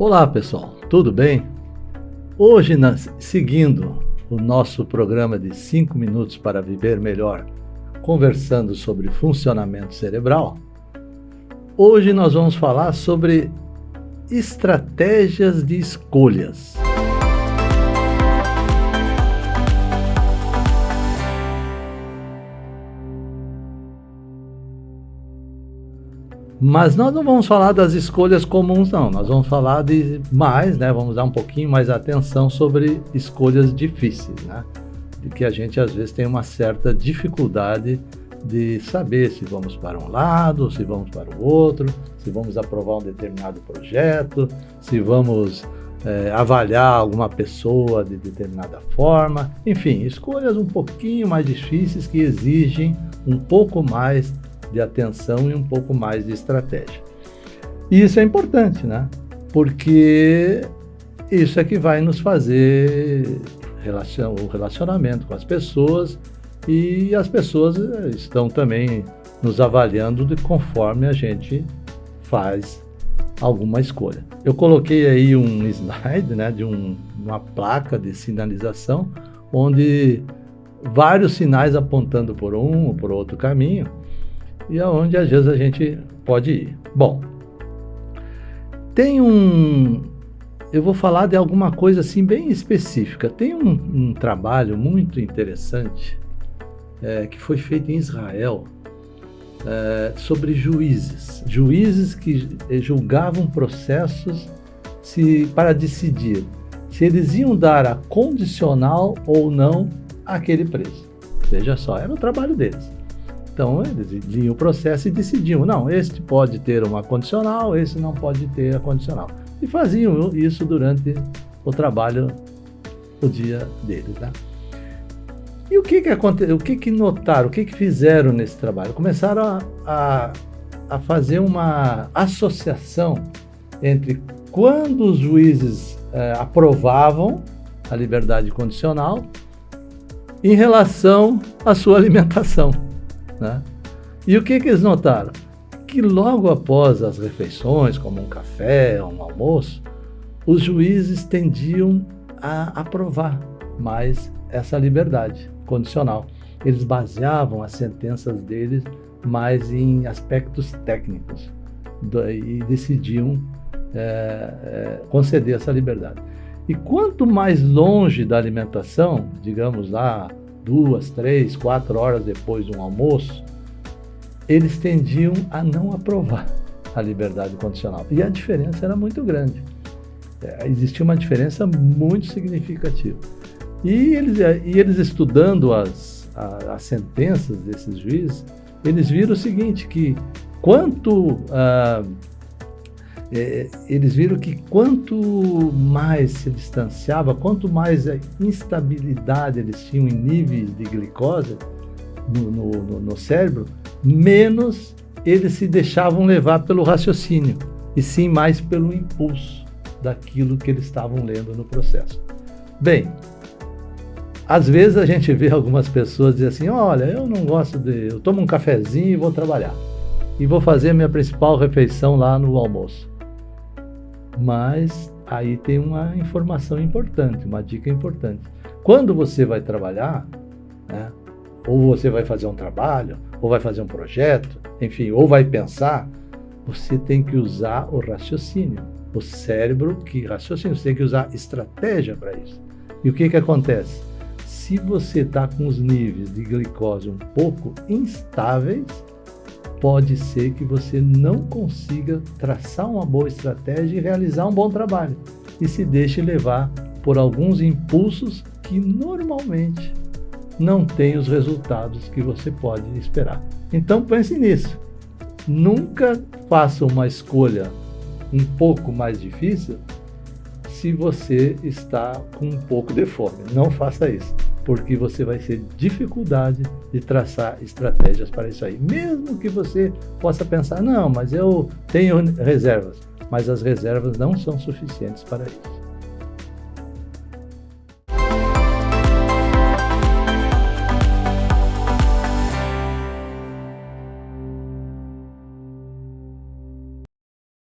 Olá pessoal, tudo bem? Hoje, seguindo o nosso programa de 5 minutos para viver melhor, conversando sobre funcionamento cerebral, hoje nós vamos falar sobre estratégias de escolhas. Mas nós não vamos falar das escolhas comuns, não. Nós vamos falar de mais, vamos dar um pouquinho mais atenção sobre escolhas difíceis, de que a gente às vezes tem uma certa dificuldade de saber se vamos para um lado, se vamos para o outro, se vamos aprovar um determinado projeto, se vamos avaliar alguma pessoa de determinada forma. Enfim, escolhas um pouquinho mais difíceis que exigem um pouco mais de atenção e um pouco mais de estratégia. E isso é importante, porque isso é que vai nos fazer o relacionamento com as pessoas, e as pessoas estão também nos avaliando conforme a gente faz alguma escolha. Eu coloquei aí um slide, de uma placa de sinalização, onde vários sinais apontando por um ou por outro caminho, e aonde às vezes a gente pode ir. Bom, eu vou falar de alguma coisa assim bem específica. Tem um trabalho muito interessante que foi feito em Israel sobre juízes que julgavam processos para decidir se eles iam dar a condicional ou não àquele preso. Veja só, era o trabalho deles. Então, eles liam o processo e decidiam, não, este pode ter uma condicional, esse não pode ter a condicional. E faziam isso durante o trabalho, o dia deles. E o que aconteceu? O que notaram? O que fizeram nesse trabalho? Começaram a fazer uma associação entre quando os juízes aprovavam a liberdade condicional em relação à sua alimentação. E o que eles notaram? Que logo após as refeições, como um café, um almoço, os juízes tendiam a aprovar mais essa liberdade condicional. Eles baseavam as sentenças deles mais em aspectos técnicos e decidiam conceder essa liberdade. E quanto mais longe da alimentação, digamos lá, 2, 3, 4 horas depois de um almoço, eles tendiam a não aprovar a liberdade condicional. E a diferença era muito grande. Existia uma diferença muito significativa. E eles estudando as sentenças desses juízes, eles viram o seguinte, que quanto mais se distanciava, quanto mais instabilidade eles tinham em níveis de glicose no cérebro, menos eles se deixavam levar pelo raciocínio, e sim mais pelo impulso daquilo que eles estavam lendo no processo. Bem, às vezes a gente vê algumas pessoas dizer assim, olha, eu tomo um cafezinho e vou trabalhar, e vou fazer a minha principal refeição lá no almoço. Mas aí tem uma informação importante, uma dica importante. Quando você vai trabalhar, ou você vai fazer um trabalho, ou vai fazer um projeto, enfim, ou vai pensar, você tem que usar o raciocínio, o cérebro que raciocina, você tem que usar estratégia para isso. E o que acontece? Se você está com os níveis de glicose um pouco instáveis, pode ser que você não consiga traçar uma boa estratégia e realizar um bom trabalho, e se deixe levar por alguns impulsos que normalmente não têm os resultados que você pode esperar. Então pense nisso. Nunca faça uma escolha um pouco mais difícil se você está com um pouco de fome. Não faça isso, porque você vai ter dificuldade de traçar estratégias para isso aí. Mesmo que você possa pensar, não, mas eu tenho reservas, mas as reservas não são suficientes para isso.